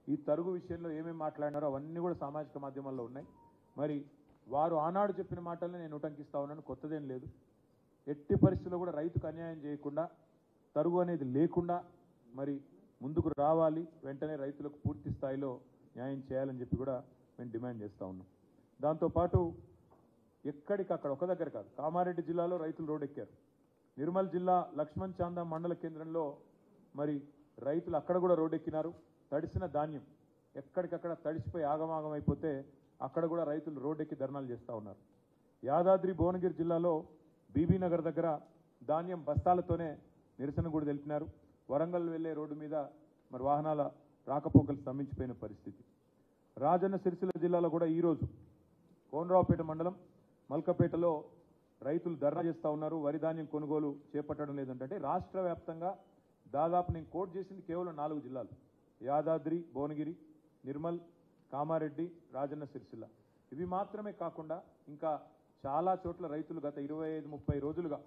ఈ తరుగు విషయంలో ఏమేమి మాట్లాడినారో అవన్నీ కూడా సామాజిక మాధ్యమాల్లో ఉన్నాయి. మరి వారు ఆనాడు చెప్పిన మాటల్ని నేను ఉటంకిస్తా ఉన్నాను, కొత్తదేం లేదు. ఎట్టి పరిస్థితుల్లో కూడా రైతుకు అన్యాయం చేయకుండా, తరుగు అనేది లేకుండా మరి ముందుకు రావాలి, వెంటనే రైతులకు పూర్తి స్థాయిలో న్యాయం చేయాలని చెప్పి కూడా మేము డిమాండ్ చేస్తూ ఉన్నాం. దాంతోపాటు ఎక్కడికక్కడ ఒక దగ్గర కాదు, కామారెడ్డి జిల్లాలో రైతులు రోడ్డెక్కారు. నిర్మల్ జిల్లా లక్ష్మణ్ చాందా మండల కేంద్రంలో మరి రైతులు అక్కడ కూడా రోడ్డెక్కినారు. తడిసిన ధాన్యం ఎక్కడికక్కడ తడిసిపోయి ఆగమాగం అయిపోతే అక్కడ కూడా రైతులు రోడ్డెక్కి ధర్నాలు చేస్తూ ఉన్నారు. యాదాద్రి భువనగిరి జిల్లాలో బీబీనగర్ దగ్గర ధాన్యం బస్తాలతోనే నిరసన కూడా తెలిపినారు. వరంగల్ వెళ్లే రోడ్డు మీద మరి వాహనాల రాకపోకలు స్తంభించిపోయిన పరిస్థితి. రాజన్న సిరిసిల్ల జిల్లాలో కూడా ఈరోజు కోనరావుపేట మండలం మల్కపేటలో రైతులు ధర్నా చేస్తూ ఉన్నారు. వరి ధాన్యం కొనుగోలు చేపట్టడం లేదంటే రాష్ట్ర వ్యాప్తంగా దాదాపు నేను కోట్ చేసింది కేవలం 4 జిల్లాలు: యాదాద్రి భువనగిరి, నిర్మల్, కామారెడ్డి, రాజన్న సిరిసిల్ల. ఇవి మాత్రమే కాకుండా ఇంకా చాలా చోట్ల రైతులు గత 25-30 రోజులుగా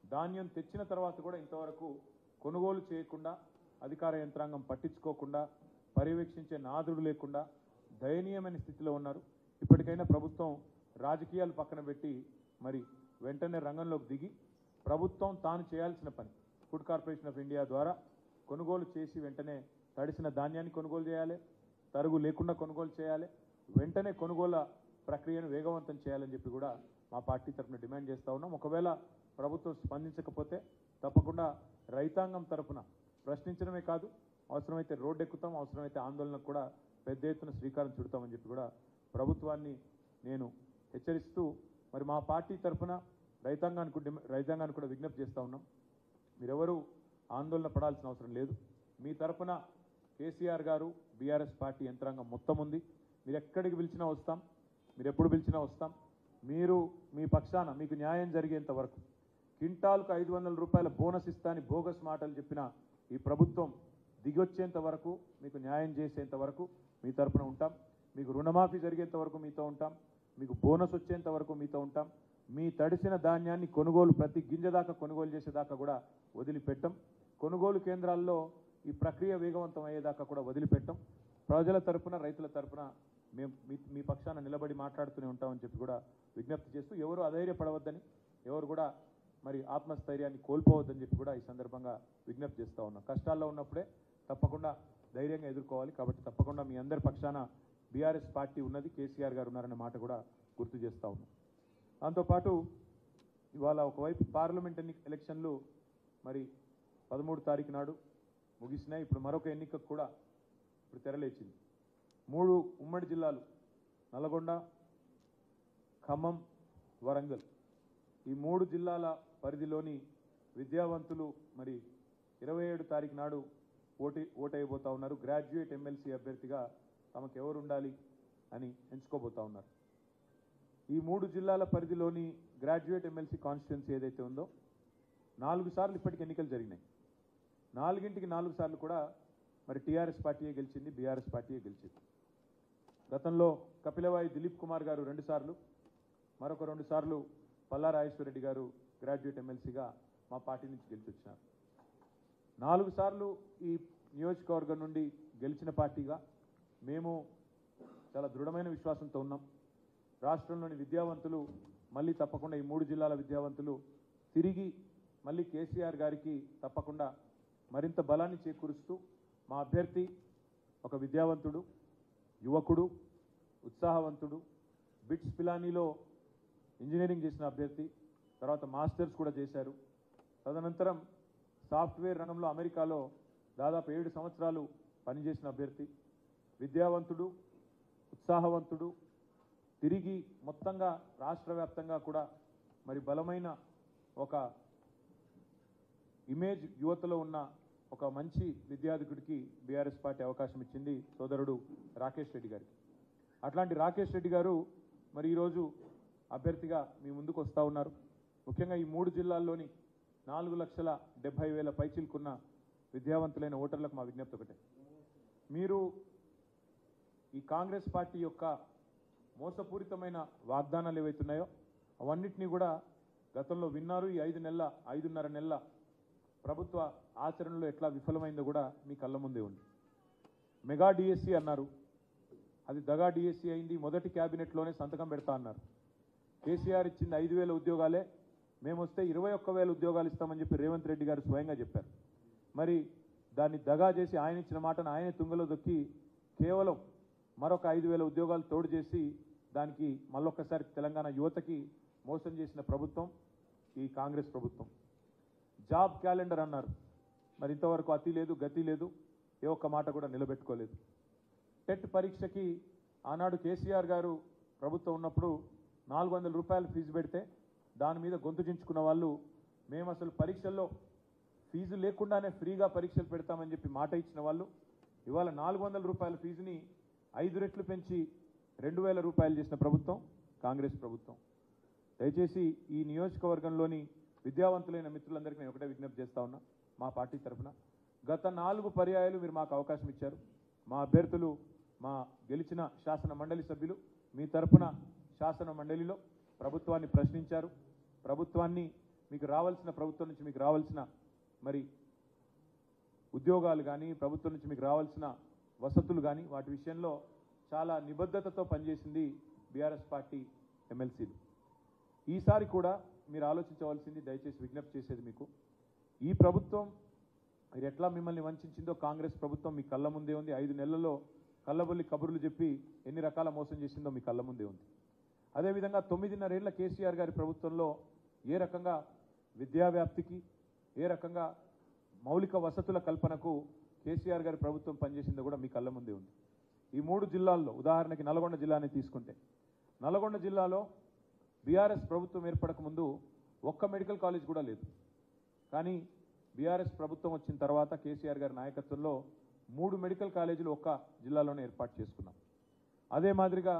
ధాన్యం తెచ్చిన తర్వాత కూడా ఇంతవరకు కొనుగోలు చేయకుండా, అధికార యంత్రాంగం పట్టించుకోకుండా, పర్యవేక్షించే నాదుడు లేకుండా దయనీయమైన స్థితిలో ఉన్నారు. ఇప్పటికైనా ప్రభుత్వం రాజకీయాలు పక్కన పెట్టి మరి వెంటనే రంగంలోకి దిగి ప్రభుత్వం తాను చేయాల్సిన పని ఫుడ్ కార్పొరేషన్ ఆఫ్ ఇండియా ద్వారా కొనుగోలు చేసి వెంటనే తడిసిన ధాన్యాన్ని కొనుగోలు చేయాలి, తరుగు లేకుండా కొనుగోలు చేయాలి, వెంటనే కొనుగోలు ప్రక్రియను వేగవంతం చేయాలని చెప్పి కూడా మా పార్టీ తరఫున డిమాండ్ చేస్తూ ఉన్నాం. ఒకవేళ ప్రభుత్వం స్పందించకపోతే తప్పకుండా రైతాంగం తరఫున ప్రశ్నించడమే కాదు, అవసరమైతే రోడ్డు ఎక్కుతాం, అవసరమైతే ఆందోళనకు కూడా పెద్ద ఎత్తున శ్రీకారం చుడతామని చెప్పి కూడా ప్రభుత్వాన్ని నేను హెచ్చరిస్తూ మరి మా పార్టీ తరఫున రైతాంగానికి కూడా విజ్ఞప్తి చేస్తూ ఉన్నాం. మీరెవరూ ఆందోళన పడాల్సిన అవసరం లేదు. మీ తరఫున కేసీఆర్ గారు, బీఆర్ఎస్ పార్టీ యంత్రాంగం మొత్తం ఉంది. మీరు ఎక్కడికి పిలిచినా వస్తాం, మీరు ఎప్పుడు పిలిచినా వస్తాం. మీరు మీ పక్షాన మీకు న్యాయం జరిగేంత వరకు, క్వింటాల్కు 500 రూపాయల బోనస్ ఇస్తా అని బోగస్ మాటలు చెప్పిన ఈ ప్రభుత్వం దిగొచ్చేంత వరకు, మీకు న్యాయం చేసేంత వరకు మీ తరఫున ఉంటాం. మీకు రుణమాఫీ జరిగేంత వరకు మీతో ఉంటాం. మీకు బోనస్ వచ్చేంత వరకు మీతో ఉంటాం. మీ తడిసిన ధాన్యాన్ని కొనుగోలు ప్రతి గింజ దాకా కొనుగోలు చేసేదాకా కూడా వదిలిపెట్టం. కొనుగోలు కేంద్రాల్లో ఈ ప్రక్రియ వేగవంతం అయ్యేదాకా కూడా వదిలిపెట్టం. ప్రజల తరఫున, రైతుల తరఫున మేము మీ పక్షాన నిలబడి మాట్లాడుతూనే ఉంటామని చెప్పి కూడా విజ్ఞప్తి చేస్తూ, ఎవరు అధైర్యపడవద్దని, ఎవరు కూడా మరి ఆత్మస్థైర్యాన్ని కోల్పోవద్దని చెప్పి కూడా ఈ సందర్భంగా విజ్ఞప్తి చేస్తూ ఉన్నాం. కష్టాల్లో ఉన్నప్పుడే తప్పకుండా ధైర్యంగా ఎదుర్కోవాలి. కాబట్టి తప్పకుండా మీ అందరి పక్షాన బీఆర్ఎస్ పార్టీ ఉన్నది, కేసీఆర్ గారు ఉన్నారనే మాట కూడా గుర్తు చేస్తూ ఉన్నాం. దాంతోపాటు ఇవాళ ఒకవైపు పార్లమెంట్ ఎలక్షన్లు మరి 13 తారీఖు నాడు ముగిసినాయి. ఇప్పుడు మరొక ఎన్నికకు కూడా ఇప్పుడు తెరలేచింది. 3 ఉమ్మడి జిల్లాలు నల్గొండ, ఖమ్మం, వరంగల్, ఈ 3 జిల్లాల పరిధిలోని విద్యావంతులు మరి 27 తారీఖు నాడు ఓటైపోతా ఉన్నారు. గ్రాడ్యుయేట్ ఎమ్మెల్సీ అభ్యర్థిగా తమకు ఎవరు ఉండాలి అని ఎంచుకోబోతా ఉన్నారు. ఈ 3 జిల్లాల పరిధిలోని గ్రాడ్యుయేట్ ఎమ్మెల్సీ కాన్స్టిట్యున్సీ ఏదైతే ఉందో 4 సార్లు ఇప్పటికి ఎన్నికలు జరిగినాయి. 4ంటికి 4 సార్లు కూడా మరి టీఆర్ఎస్ పార్టీయే గెలిచింది, బీఆర్ఎస్ పార్టీయే గెలిచింది. గతంలో కపిలవాయి దిలీప్ కుమార్ గారు 2 సార్లు, మరొక 2 సార్లు పల్లా రాజేశ్వరరెడ్డి గారు గ్రాడ్యుయేట్ ఎమ్మెల్సీగా మా పార్టీ నుంచి గెలిచి వచ్చినారు. 4 సార్లు ఈ నియోజకవర్గం నుండి గెలిచిన పార్టీగా మేము చాలా దృఢమైన విశ్వాసంతో ఉన్నాం. రాష్ట్రంలోని విద్యావంతులు మళ్ళీ తప్పకుండా, ఈ 3 జిల్లాల విద్యావంతులు తిరిగి మళ్ళీ కేసీఆర్ గారికి తప్పకుండా మరింత బలాన్ని చేకూరుస్తూ, మా అభ్యర్థి ఒక విద్యావంతుడు, యువకుడు, ఉత్సాహవంతుడు, బిట్స్ పిలానీలో ఇంజనీరింగ్ చేసిన అభ్యర్థి, తర్వాత మాస్టర్స్ కూడా చేశారు. తదనంతరం సాఫ్ట్వేర్ రంగంలో అమెరికాలో దాదాపు 7 సంవత్సరాలు పనిచేసిన అభ్యర్థి, విద్యావంతుడు, ఉత్సాహవంతుడు, తిరిగి మొత్తంగా రాష్ట్ర వ్యాప్తంగా కూడా మరి బలమైన ఒక ఇమేజ్ యువతలో ఉన్న ఒక మంచి విద్యార్థికుడికి బీఆర్ఎస్ పార్టీ అవకాశం ఇచ్చింది సోదరుడు రాకేష్ రెడ్డి గారికి. అట్లాంటి రాకేష్ రెడ్డి గారు మరి ఈరోజు అభ్యర్థిగా మీ ముందుకు వస్తూ ఉన్నారు. ముఖ్యంగా ఈ 3 జిల్లాల్లోని 4,70,000 పైచిలుకున్న విద్యావంతులైన ఓటర్లకు మా విజ్ఞప్తి ఒకటే: మీరు ఈ కాంగ్రెస్ పార్టీ యొక్క మోసపూరితమైన వాగ్దానాలు ఏవైతున్నాయో అవన్నిటినీ కూడా గతంలో విన్నారు. ఈ 5.5 నెలల ప్రభుత్వ ఆచరణలో ఎట్లా విఫలమైందో కూడా మీ కళ్ళ ముందే ఉంది. మెగా డిఎస్సి అన్నారు, అది దగా డిఎస్సి అయింది. మొదటి క్యాబినెట్లోనే సంతకం పెడతా అన్నారు. కేసీఆర్ ఇచ్చింది 5,000 ఉద్యోగాలే, మేము వస్తే 21,000 ఉద్యోగాలు ఇస్తామని చెప్పి రేవంత్ రెడ్డి గారు స్వయంగా చెప్పారు. మరి దాన్ని దగా చేసి ఆయన ఇచ్చిన మాటను ఆయనే తుంగలో దొక్కి కేవలం మరొక 5,000 ఉద్యోగాలు తోడు చేసి దానికి మళ్ళొక్కసారి తెలంగాణ యువతకి మోసం చేసిన ప్రభుత్వం ఈ కాంగ్రెస్ ప్రభుత్వం. జాబ్ క్యాలెండర్ అన్నారు, మరి ఇంతవరకు అతి లేదు గతి లేదు, ఏ ఒక్క మాట కూడా నిలబెట్టుకోలేదు. టెట్ పరీక్షకి ఆనాడు కేసీఆర్ గారు ప్రభుత్వం ఉన్నప్పుడు 400 రూపాయలు ఫీజు పెడితే దాని మీద గొంతు చించుకున్న వాళ్ళు, మేము అసలు పరీక్షల్లో ఫీజు లేకుండానే ఫ్రీగా పరీక్షలు పెడతామని చెప్పి మాట ఇచ్చిన వాళ్ళు ఇవాళ 400 రూపాయల ఫీజుని 5 రెట్లు పెంచి 2,000 రూపాయలు చేసిన ప్రభుత్వం కాంగ్రెస్ ప్రభుత్వం. దయచేసి ఈ నియోజకవర్గంలోని విద్యావంతులైన మిత్రులందరికీ నేను ఒకటే విజ్ఞప్తి చేస్తా ఉన్నా, మా పార్టీ తరఫున గత 4 పర్యాయాలు మీరు మాకు అవకాశం ఇచ్చారు. మా అభ్యర్థులు, మా గెలిచిన శాసన మండలి సభ్యులు మీ తరఫున శాసన మండలిలో ప్రభుత్వాన్ని ప్రశ్నించారు. ప్రభుత్వం నుంచి మీకు రావాల్సిన మరి ఉద్యోగాలు కానీ, ప్రభుత్వం నుంచి మీకు రావాల్సిన వసతులు కానీ వాటి విషయంలో చాలా నిబద్ధతతో పనిచేసింది బీఆర్ఎస్ పార్టీ ఎమ్మెల్సీలు. ఈసారి కూడా మీరు ఆలోచించవలసింది, దయచేసి విజ్ఞప్తి చేసేది మీకు, ఈ ప్రభుత్వం మీరు ఎట్లా మిమ్మల్ని వంచిందో కాంగ్రెస్ ప్రభుత్వం మీ కళ్ళ ముందే ఉంది. 5 నెలల్లో కళ్ళబొల్లి కబుర్లు చెప్పి ఎన్ని రకాల మోసం చేసిందో మీ కళ్ళ ముందే ఉంది. అదేవిధంగా 9.5 ఏళ్ల కేసీఆర్ గారి ప్రభుత్వంలో ఏ రకంగా విద్యా వ్యాప్తికి, ఏ రకంగా మౌలిక వసతుల కల్పనకు కేసీఆర్ గారి ప్రభుత్వం పనిచేసిందో కూడా మీ కళ్ళ ముందే ఉంది. ఈ 3 జిల్లాల్లో ఉదాహరణకి నల్గొండ జిల్లాని తీసుకుంటే, నల్గొండ జిల్లాలో బీఆర్ఎస్ ప్రభుత్వం ఏర్పడక ముందు ఒక్క మెడికల్ కాలేజ్ కూడా లేదు. కానీ బీఆర్ఎస్ ప్రభుత్వం వచ్చిన తర్వాత కేసీఆర్ గారి నాయకత్వంలో 3 మెడికల్ కాలేజీలు ఒక్క జిల్లాలోనే ఏర్పాటు చేసుకున్నాం. అదే మాదిరిగా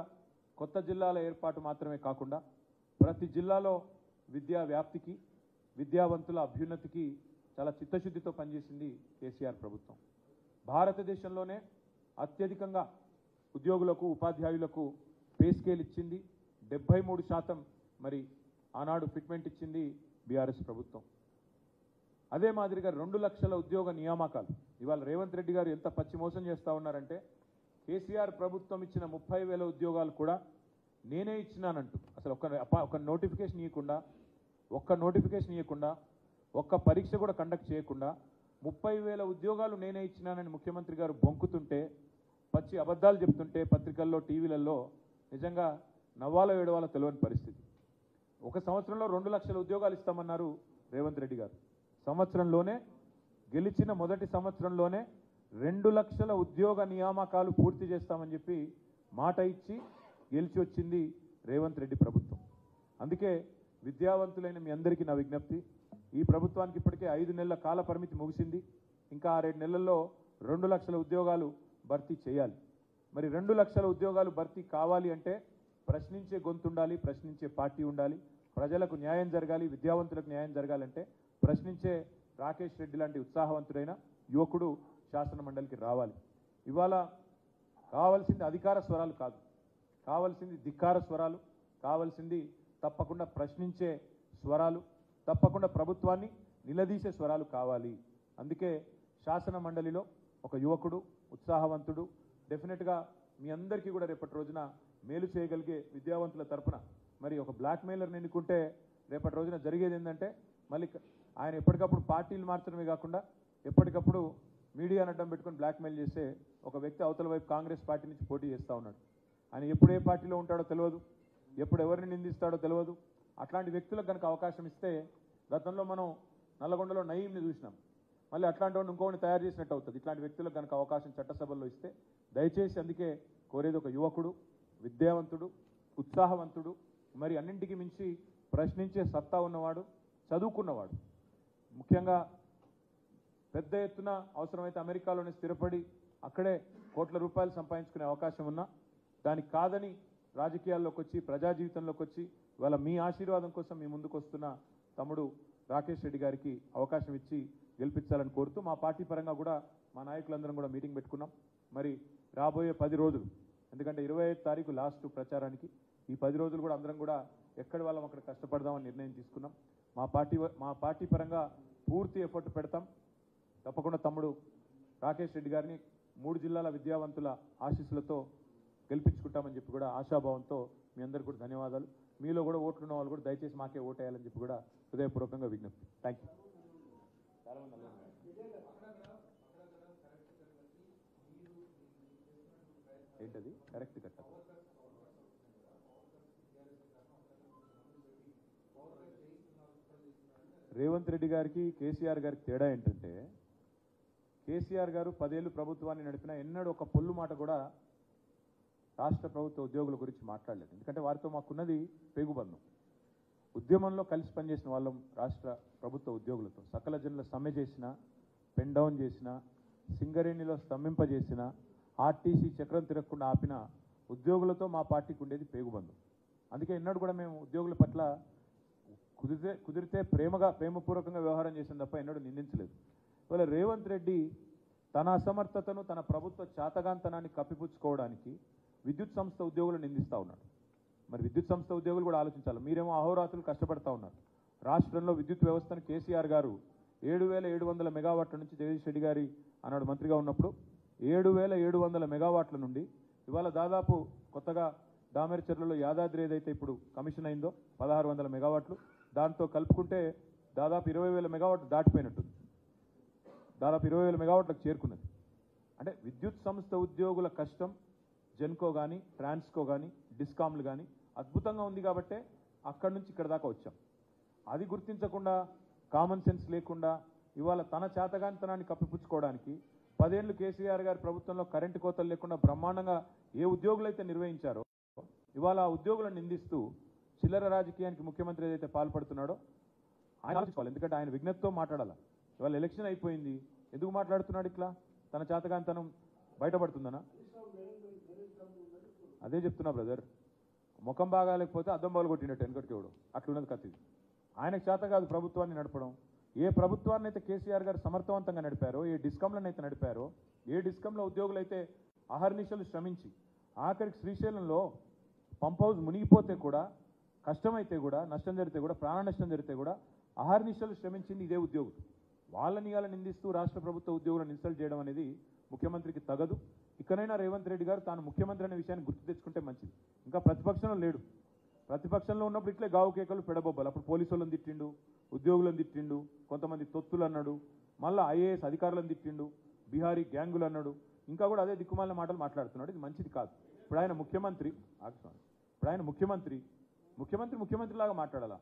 కొత్త జిల్లాల ఏర్పాటు మాత్రమే కాకుండా ప్రతి జిల్లాలో విద్యా వ్యాప్తికి, విద్యావంతుల అభ్యున్నతికి చాలా చిత్తశుద్ధితో పనిచేసింది కేసీఆర్ ప్రభుత్వం. భారతదేశంలోనే అత్యధికంగా ఉద్యోగులకు, ఉపాధ్యాయులకు పే స్కేల్ ఇచ్చింది. 73% మరి ఆనాడు ఫిట్మెంట్ ఇచ్చింది బీఆర్ఎస్ ప్రభుత్వం. అదే మాదిరిగా 2 లక్షల ఉద్యోగ నియామకాలు. ఇవాళ రేవంత్ రెడ్డి గారు ఎంత పచ్చి మోసం చేస్తూ ఉన్నారంటే, కేసీఆర్ ప్రభుత్వం ఇచ్చిన 30,000 ఉద్యోగాలు కూడా నేనే ఇచ్చినానంటూ అసలు ఒక్క నోటిఫికేషన్ ఇవ్వకుండా, ఒక్క పరీక్ష కూడా కండక్ట్ చేయకుండా 30,000 ఉద్యోగాలు నేనే ఇచ్చినానని ముఖ్యమంత్రి గారు బొంకుతుంటే, పచ్చి అబద్ధాలు చెప్తుంటే పత్రికల్లో, టీవీలలో నిజంగా నవ్వాలో ఏడవాలో తెలియని పరిస్థితి. ఒక సంవత్సరంలో 2 లక్షల ఉద్యోగాలు ఇస్తామన్నారు రేవంత్ రెడ్డి గారు. సంవత్సరంలోనే, గెలిచిన మొదటి సంవత్సరంలోనే 2 లక్షల ఉద్యోగ నియామకాలు పూర్తి చేస్తామని చెప్పి మాట ఇచ్చి గెలిచి వచ్చింది రేవంత్ రెడ్డి ప్రభుత్వం. అందుకే విద్యావంతులైన మీ అందరికీ నా విజ్ఞప్తి, ఈ ప్రభుత్వానికి ఇప్పటికే 5 నెలల కాల పరిమితి ముగిసింది. ఇంకా 6 నెలల్లో 2 లక్షల ఉద్యోగాలు భర్తీ చేయాలి. మరి 2 లక్షల ఉద్యోగాలు భర్తీ కావాలి అంటే ప్రశ్నించే గొంతు ఉండాలి, ప్రశ్నించే పార్టీ ఉండాలి, ప్రజలకు న్యాయం జరగాలి, విద్యావంతులకు న్యాయం జరగాలంటే ప్రశ్నించే రాకేష్ రెడ్డి లాంటి ఉత్సాహవంతుడైన యువకుడు శాసన మండలికి రావాలి. ఇవాళ కావాల్సింది అధికార స్వరాలు కాదు, కావాల్సింది ధిక్కార స్వరాలు, కావాల్సింది తప్పకుండా ప్రశ్నించే స్వరాలు, తప్పకుండా ప్రభుత్వాన్ని నిలదీసే స్వరాలు కావాలి. అందుకే శాసన మండలిలో ఒక యువకుడు, ఉత్సాహవంతుడు, డెఫినెట్గా మీ అందరికీ కూడా రేపటి రోజున మేలు చేయగలిగే విద్యావంతుల తరపున మరి ఒక బ్లాక్ మెయిలర్ని ఎన్నుకుంటే రేపటి రోజున జరిగేది ఏంటంటే, మళ్ళీ ఆయన ఎప్పటికప్పుడు పార్టీలు మార్చడమే కాకుండా ఎప్పటికప్పుడు మీడియాను అడ్డం పెట్టుకొని బ్లాక్మెయిల్ చేసే ఒక వ్యక్తి అవతల వైపు కాంగ్రెస్ పార్టీ నుంచి పోటీ చేస్తూ ఉన్నాడు. ఆయన ఎప్పుడు ఏ పార్టీలో ఉంటాడో తెలియదు, ఎప్పుడు ఎవరిని నిందిస్తాడో తెలియదు. అట్లాంటి వ్యక్తులకు కనుక అవకాశం ఇస్తే, గతంలో మనం నల్లగొండలో నయీంని చూసినాం, మళ్ళీ అట్లాంటి వాడిని ఇంకోని తయారు చేసినట్టు అవుతుంది. ఇట్లాంటి వ్యక్తులకు కనుక అవకాశం చట్టసభల్లో ఇస్తే దయచేసి అందుకే కోరేది ఒక యువకుడు, విద్యావంతుడు, ఉత్సాహవంతుడు, మరి అన్నింటికి మించి ప్రశ్నించే సత్తా ఉన్నవాడు, చదువుకున్నవాడు, ముఖ్యంగా పెద్ద ఎత్తున అవసరమైతే అమెరికాలోనే స్థిరపడి అక్కడే కోట్ల రూపాయలు సంపాదించుకునే అవకాశం ఉన్నా దానికి కాదని రాజకీయాల్లోకి వచ్చి, ప్రజా జీవితంలోకి వచ్చి ఇవాళ మీ ఆశీర్వాదం కోసం మీ ముందుకు వస్తున్న తమ్ముడు రాకేష్ రెడ్డి గారికి అవకాశం ఇచ్చి గెలిపించాలని కోరుతూ, మా పార్టీ పరంగా కూడా మా నాయకులందరం కూడా మీటింగ్ పెట్టుకున్నాం. మరి రాబోయే 10 రోజులు, ఎందుకంటే 25 తారీఖు లాస్ట్ ప్రచారానికి, ఈ 10 రోజులు కూడా అందరం కూడా ఎక్కడి వాళ్ళం అక్కడ కష్టపడదామని నిర్ణయం తీసుకున్నాం. మా పార్టీ పరంగా పూర్తి ఎఫర్ట్ పెడతాం. తప్పకుండా తమ్ముడు రాకేష్ రెడ్డి గారిని 3 జిల్లాల విద్యావంతుల ఆశీస్సులతో గెలిపించుకుంటామని చెప్పి కూడా ఆశాభావంతో మీ అందరికీ కూడా ధన్యవాదాలు. మీలో కూడా ఓట్లున్న వాళ్ళు కూడా దయచేసి మాకే ఓటేయాలని చెప్పి కూడా హృదయపూర్వకంగా విజ్ఞప్తి. Thank you. ఏంటది కరెక్ట్ కట్ట రేవంత్ రెడ్డి గారికి కేసీఆర్ గారికి తేడా ఏంటంటే కేసీఆర్ గారు 10 ఏళ్ళు ప్రభుత్వాన్ని నడిపినా ఎన్నడూ ఒక పొల్లు మాట కూడా రాష్ట్ర ప్రభుత్వ ఉద్యోగుల గురించి మాట్లాడలేదు. ఎందుకంటే వారితో మాకున్నది పేగుబంధం. ఉద్యమంలో కలిసి పనిచేసిన వాళ్ళం రాష్ట్ర ప్రభుత్వ ఉద్యోగులతో. సకల జనుల సమ్మె చేసిన, పెన్ డౌన్ చేసిన, సింగరేణిలో స్తంభింపజేసిన, ఆర్టీసీ చక్రం తిరగకుండా ఆపిన ఉద్యోగులతో మా పార్టీకి ఉండేది పేగుబంధం. అందుకే ఎన్నడూ కూడా మేము ఉద్యోగుల పట్ల కుదిరితే ప్రేమపూర్వకంగా వ్యవహారం చేసిన తప్ప ఎన్నడూ నిందించలేదు. ఇవాళ రేవంత్ రెడ్డి తన అసమర్థతను, తన ప్రభుత్వ చాతగాంతనాన్ని కప్పిపుచ్చుకోవడానికి విద్యుత్ సంస్థ ఉద్యోగులను నిందిస్తూ ఉన్నాడు. మరి విద్యుత్ సంస్థ ఉద్యోగులు కూడా ఆలోచించాలి. మీరేమో అహోరాత్రులు కష్టపడతా ఉన్నారు. రాష్ట్రంలో విద్యుత్ వ్యవస్థను కేసీఆర్ గారు 7,700 మెగావాట్ల నుంచి జగదీష్ రెడ్డి గారి ఆనాడు మంత్రిగా ఉన్నప్పుడు 7,700 మెగావాట్ల నుండి ఇవాళ దాదాపు కొత్తగా దామెరచెర్లలో యాదాద్రి ఏదైతే ఇప్పుడు కమిషన్ అయిందో 1,600 మెగావాట్లు, దాంతో కలుపుకుంటే దాదాపు 20,000 మెగావాట్లు దాటిపోయినట్టుంది. దాదాపు 20,000 మెగావాట్లకు చేరుకున్నది. అంటే విద్యుత్ సంస్థ ఉద్యోగుల కష్టం జెన్కో కానీ, ట్రాన్స్కో కానీ, డిస్కామ్లు కానీ అద్భుతంగా ఉంది కాబట్టే అక్కడి నుంచి ఇక్కడ దాకా వచ్చాం. అది గుర్తించకుండా, కామన్ సెన్స్ లేకుండా ఇవాళ తన చేతగాంతనాన్ని కప్పిపుచ్చుకోవడానికి 10 ఏళ్ళు కేసీఆర్ గారి ప్రభుత్వంలో కరెంటు కోతలు లేకుండా బ్రహ్మాండంగా ఏ ఉద్యోగులు అయితే నిర్వహించారో ఇవాళ ఆ ఉద్యోగులను నిందిస్తూ చిల్లర రాజకీయానికి ముఖ్యమంత్రి ఏదైతే పాల్పడుతున్నాడో ఆయన ఆలోచించుకోవాలి. ఎందుకంటే ఆయన విజ్ఞతతో మాట్లాడాలి. ఇవాళ ఎలక్షన్ అయిపోయింది, ఎందుకు మాట్లాడుతున్నాడు ఇట్లా? తన చేతగాంతనం బయటపడుతుందనా? అదే చెప్తున్నా బ్రదర్. ముఖం బాగాలేకపోతే అద్దం బాలు కొట్టినట్టు వెనకటికోడు అట్లున్నది కథ. ఆయనకు చేత కాదు ప్రభుత్వాన్ని నడపడం. ఏ ప్రభుత్వాన్ని అయితే కేసీఆర్ గారు సమర్థవంతంగా నడిపారో, ఏ డిస్కంలను అయితే నడిపారో, ఏ డిస్కంలో ఉద్యోగులు అయితే అహర్నిశలు శ్రమించి ఆఖరికి శ్రీశైలంలో పంప్ హౌస్ మునిగిపోతే కూడా, కష్టమైతే కూడా, నష్టం జరిగితే కూడా, ప్రాణ నష్టం జరిగితే కూడా అహర్నిశలు శ్రమించింది ఇదే ఉద్యోగులు. వాళ్ళని ఇలా నిందిస్తూ రాష్ట్ర ప్రభుత్వ ఉద్యోగులను ఇన్సల్ట్ చేయడం అనేది ముఖ్యమంత్రికి తగదు. ఇకనైనా రేవంత్ రెడ్డి గారు తాను ముఖ్యమంత్రి అనే విషయాన్ని గుర్తు తెచ్చుకుంటే మంచిది. ఇంకా ప్రతిపక్షంలో లేడు. ప్రతిపక్షంలో ఉన్నప్పుడు ఇట్లే గావు కేకలు పెడబొబ్బలు. అప్పుడు పోలీసు వాళ్ళని తిట్టిండు, ఉద్యోగులను తిట్టిండు, కొంతమంది తొత్తులు అన్నాడు, మళ్ళీ ఐఏఎస్ అధికారులను తిట్టిండు, బీహారీ గ్యాంగులు అన్నాడు, ఇంకా కూడా అదే దిక్కుమాలిన మాటలు మాట్లాడుతున్నాడు. ఇది మంచిది కాదు. ఇప్పుడు ఆయన ముఖ్యమంత్రిలాగా మాట్లాడాలా?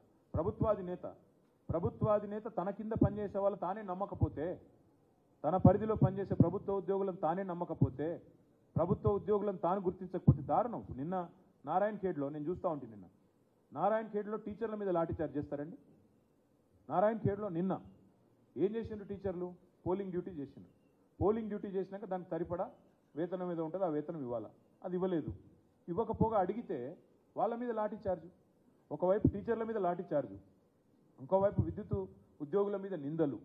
ప్రభుత్వాధినేత తన కింద పనిచేసే వాళ్ళు తానే నమ్మకపోతే, తన పరిధిలో పనిచేసే ప్రభుత్వ ఉద్యోగులను తానే నమ్మకపోతే, ప్రభుత్వ ఉద్యోగులను తాను గుర్తించకపోతే దారుణం. నిన్న నారాయణ ఖేడ్లో నేను చూస్తూ ఉంటాను. నిన్న నారాయణ ఖేడ్లో టీచర్ల మీద లాఠీచార్జ్ చేస్తారండి. నారాయణ ఖేడ్లో నిన్న ఏం చేసిండ్రు టీచర్లు? పోలింగ్ డ్యూటీ చేసిండ్రు. పోలింగ్ డ్యూటీ చేసినాక దానికి సరిపడా వేతనం మీద ఉంటుంది, ఆ వేతనం ఇవ్వాలా, అది ఇవ్వలేదు. ఇవ్వకపోగా అడిగితే వాళ్ళ మీద లాఠీచార్జ్. ఒకవైపు టీచర్ల మీద లాఠీచార్జ్, ఇంకోవైపు విద్యుత్ ఉద్యోగుల మీద నిందలు.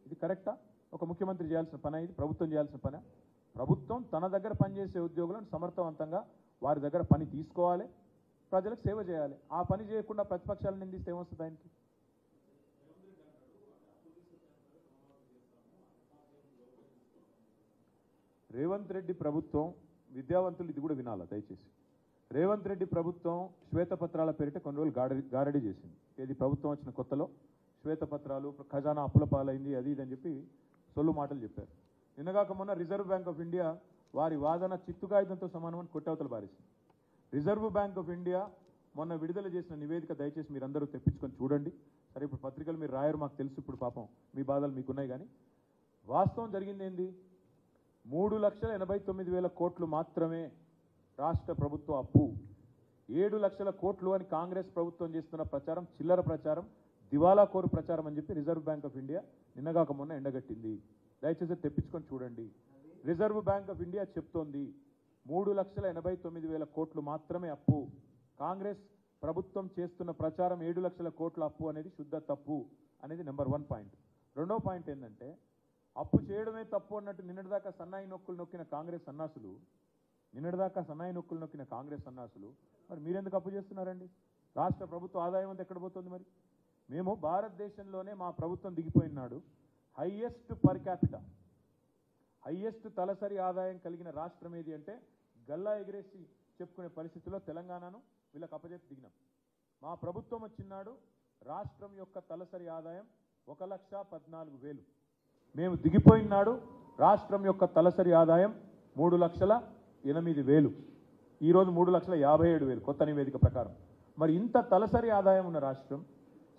ఇది కరెక్టా? ఒక ముఖ్యమంత్రి చేయాల్సిన పని, ఇది ప్రభుత్వం చేయాల్సిన పని. ప్రభుత్వం తన దగ్గర పనిచేసే ఉద్యోగులను సమర్థవంతంగా వారి దగ్గర పని తీసుకోవాలి, ప్రజలకు సేవ చేయాలి. ఆ పని చేయకుండా ప్రతిపక్షాలను నిందిస్తే ఏమొస్తుంది ఆయనకి? రేవంత్ రెడ్డి ప్రభుత్వం విద్యావంతులు ఇది కూడా వినాలా దయచేసి. రేవంత్ రెడ్డి ప్రభుత్వం శ్వేతపత్రాల పేరిట కొన్ని రోజులు గారడీ చేసింది. ఇది ప్రభుత్వం వచ్చిన కొత్తలో శ్వేతపత్రాలు, ఖజానా అప్పుల పాలైంది, అది ఇది అని చెప్పి సొల్లు మాటలు చెప్పారు. నిన్నగాక మొన్న రిజర్వ్ బ్యాంక్ ఆఫ్ ఇండియా వారి వాదన చిత్తుకాయుధంతో సమానమని కొట్టవతలు బారేసింది. రిజర్వ్ బ్యాంక్ ఆఫ్ ఇండియా మొన్న విడుదల చేసిన నివేదిక దయచేసి మీరందరూ తెప్పించుకొని చూడండి. సరే, ఇప్పుడు పత్రికలు మీరు రాయరు, మాకు తెలుసు, ఇప్పుడు పాపం మీ బాధలు మీకున్నాయి. కానీ వాస్తవం జరిగింది ఏంది? 3,89,000 కోట్లు మాత్రమే రాష్ట్ర ప్రభుత్వ అప్పు. 7 లక్షల కోట్లు అని కాంగ్రెస్ ప్రభుత్వం చేస్తున్న ప్రచారం చిల్లర ప్రచారం, దివాలా కోరు ప్రచారం అని చెప్పి రిజర్వ్ బ్యాంక్ ఆఫ్ ఇండియా నిన్నగాక మొన్న ఎండగట్టింది. దయచేసి తెప్పించుకొని చూడండి. రిజర్వ్ బ్యాంక్ ఆఫ్ ఇండియా చెప్తోంది 3,89,000 కోట్లు మాత్రమే అప్పు. కాంగ్రెస్ ప్రభుత్వం చేస్తున్న ప్రచారం 7 లక్షల కోట్ల అప్పు అనేది శుద్ధ తప్పు అనేది నెంబర్ 1 పాయింట్. రెండో పాయింట్ ఏంటంటే, అప్పు చేయడమే తప్పు అన్నట్టు నిన్నటిదాకా సన్నాయి నొక్కులు నొక్కిన కాంగ్రెస్ సన్నాసులు మరి మీరెందుకు అప్పు చేస్తున్నారండి? రాష్ట్ర ప్రభుత్వ ఆదాయం అంతా ఎక్కడ పోతుంది? మరి మేము భారతదేశంలోనే మా ప్రభుత్వం దిగిపోయినాడు హైయెస్ట్ పర్ క్యాపిటా హైయెస్ట్ తలసరి ఆదాయం కలిగిన రాష్ట్రం ఏది అంటే గల్లా ఎగిరేసి చెప్పుకునే పరిస్థితిలో తెలంగాణను వీళ్ళకి అప్పజెప్పి దిగినాం. మా ప్రభుత్వం వచ్చినాడు రాష్ట్రం యొక్క తలసరి ఆదాయం 1,14,000. మేము దిగిపోయినాడు రాష్ట్రం యొక్క తలసరి ఆదాయం 3,08,000. ఈరోజు 3,57,000 కొత్త నివేదిక ప్రకారం. మరి ఇంత తలసరి ఆదాయం ఉన్న రాష్ట్రం,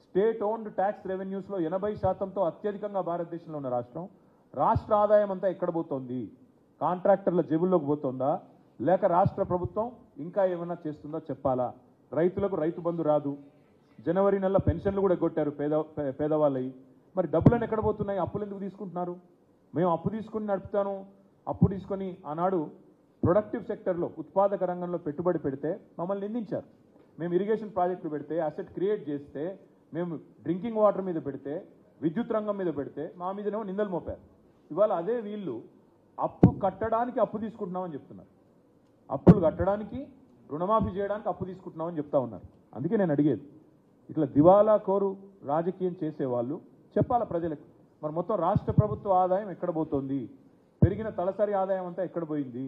స్టేట్ ఓన్డ్ ట్యాక్స్ రెవెన్యూస్లో 80%తో అత్యధికంగా భారతదేశంలో ఉన్న రాష్ట్రం, రాష్ట్ర ఆదాయం అంతా ఎక్కడ పోతోంది? కాంట్రాక్టర్ల జేబుల్లోకి పోతుందా, లేక రాష్ట్ర ప్రభుత్వం ఇంకా ఏమైనా చేస్తుందో చెప్పాలా? రైతులకు రైతు బంధు రాదు, జనవరి నెల పెన్షన్లు కూడా కొట్టారు పేదవాళ్ళవి. మరి డబ్బులను ఎక్కడ పోతున్నాయి? అప్పులు ఎందుకు తీసుకుంటున్నారు? మేము అప్పు తీసుకుని నడుపుతాను, అప్పు తీసుకొని ఆనాడు ప్రొడక్టివ్ సెక్టర్లో ఉత్పాదక రంగంలో పెట్టుబడి పెడితే మమ్మల్ని నిందించారు. మేము ఇరిగేషన్ ప్రాజెక్టులు పెడితే, అసెట్ క్రియేట్ చేస్తే, మేము డ్రింకింగ్ వాటర్ మీద పెడితే, విద్యుత్ రంగం మీద పెడితే మా మీదనేమో నిందలు మోపారు. ఇవాళ అదే వీళ్ళు అప్పు కట్టడానికి అప్పు తీసుకుంటున్నామని చెప్తున్నారు. అప్పులు కట్టడానికి, రుణమాఫీ చేయడానికి అప్పు తీసుకుంటున్నామని చెప్తా ఉన్నారు. అందుకే నేను అడిగేది, ఇట్లా దివాలా కోరు రాజకీయం చేసేవాళ్ళు చెప్పాలా ప్రజలకు? మరి మొత్తం రాష్ట్ర ప్రభుత్వ ఆదాయం ఎక్కడ పోతుంది? పెరిగిన తలసరి ఆదాయం అంతా ఎక్కడ పోయింది?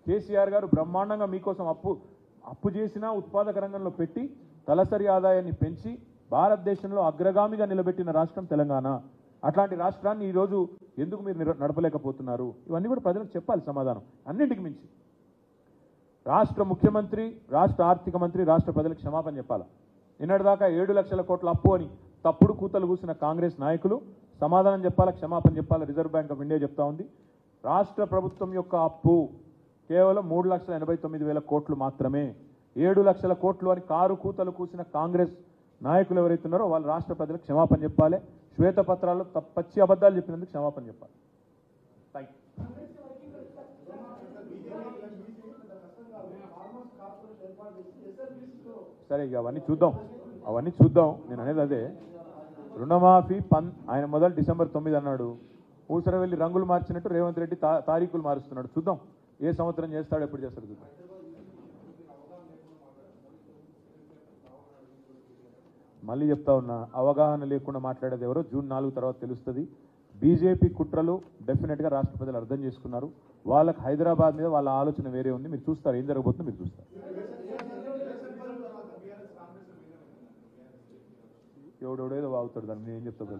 కేసీఆర్ గారు బ్రహ్మాండంగా మీకోసం అప్పు చేసినా ఉత్పాదక రంగంలో పెట్టి తలసరి ఆదాయాన్ని పెంచి భారతదేశంలో అగ్రగామిగా నిలబెట్టిన రాష్ట్రం తెలంగాణ. అట్లాంటి రాష్ట్రాన్ని ఈరోజు ఎందుకు మీరు నడపలేకపోతున్నారు? ఇవన్నీ కూడా ప్రజలకు చెప్పాలి సమాధానం. అన్నింటికి మించి రాష్ట్ర ముఖ్యమంత్రి, రాష్ట్ర ఆర్థిక మంత్రి రాష్ట్ర ప్రజలకు క్షమాపణ చెప్పాలి. నిన్నటిదాకా 7 లక్షల కోట్ల అప్పు అని తప్పుడు కూతలు కూసిన కాంగ్రెస్ నాయకులు సమాధానం చెప్పాలి, క్షమాపణ చెప్పాలి. రిజర్వ్ బ్యాంక్ ఆఫ్ ఇండియా చెప్తా ఉంది రాష్ట్ర ప్రభుత్వం యొక్క అప్పు కేవలం 3,89,000 కోట్లు మాత్రమే. 7 లక్షల కోట్లు అని కారు కూతలు కూసిన కాంగ్రెస్ నాయకులు ఎవరైతే ఉన్నారో వాళ్ళు రాష్ట్ర ప్రజలకు క్షమాపణ చెప్పాలి. శ్వేతపత్రాల్లో పచ్చి అబద్ధాలు చెప్పినందుకు క్షమాపణ చెప్పాలి. సరే, ఇక అవన్నీ చూద్దాం. నేను అనేది అదే, రుణమాఫీ ఆయన మొదలు December 9 అన్నాడు. ఊసర వెళ్ళి రంగులు మార్చినట్టు రేవంత్ రెడ్డి తారీఖులు మారుస్తున్నాడు. చూద్దాం ఏ సంవత్సరం చేస్తాడు, ఎప్పుడు చేస్తాడు చూద్దాం. మళ్ళీ చెప్తా ఉన్నా, అవగాహన లేకుండా మాట్లాడేది ఎవరో June 4 తర్వాత తెలుస్తుంది. బీజేపీ కుట్రలు డెఫినెట్గా రాష్ట్ర ప్రజలు అర్థం చేసుకున్నారు. వాళ్ళకి హైదరాబాద్ మీద వాళ్ళ ఆలోచన వేరే ఉంది. మీరు చూస్తారు ఏం జరగబోతుందో, మీరు చూస్తారు. ఎవడెవడేదో వాగుతాడు, దాన్ని నేను ఏం చెప్తా.